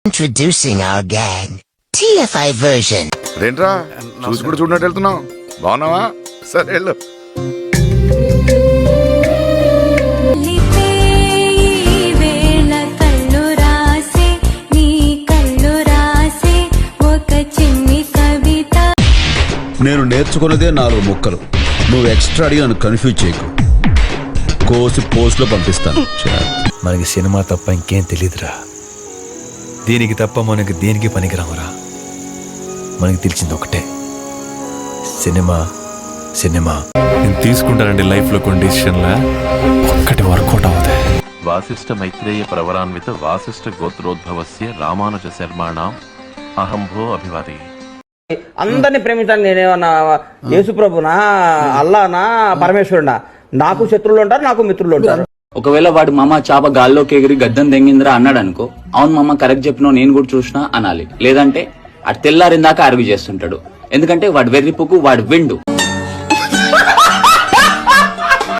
Introducing our gang, TFI version. అదేంట్రా చూసి కూడా చూడనట్టు వెళ్తున్నావు? బాగున్నావా? సరే వెళ్ళు. నేను నేర్చుకున్నదే 4 ముక్కలు. నువ్వు ఎక్స్ట్రా అడిగి నన్ను కన్ఫ్యూజ్ చేయకు. కోసి పోస్ట్లో పంపిస్తాను. మనకి సినిమా తప్ప ఇంకేం తెలీదురా. దీనికి తప్ప మనకి దేనికి పనికిరామరా. మనకి తెలిసింది ఒకటే, సినిమా సినిమా. నేను తీసుకుంటానండి లైఫ్లో కొన్ని డిసిషన్లా ఒక్కటి వర్కౌట్ అవుతాయి. వాసిష్ఠ మైత్రేయ ప్రవరాన్విత వాసిష్ఠ గోత్రోద్భవస్య రామానుజ శర్మాణం అహంభో అభివాది. అందరిని ప్రేమించాలి. నేనేమన్నా యేసుప్రభునా, అల్లానా, పరమేశ్వరుడా? నాకు శత్రువులు ఉంటారు, నాకు మిత్రులు ఉంటారు. ఒకవేళ వాడు మామ చాప గాల్లోకి ఎగిరి గద్దం దెంగిందిరా అన్నాడు అనుకో, అవును మామ కరెక్ట్ చెప్పినావు నేను కూడా చూసినా అనాలి. లేదంటే అటు తెల్లారిందాక అరుగు చేస్తుంటాడు. ఎందుకంటే వాడు వెర్రిపుకు, వాడు విండు.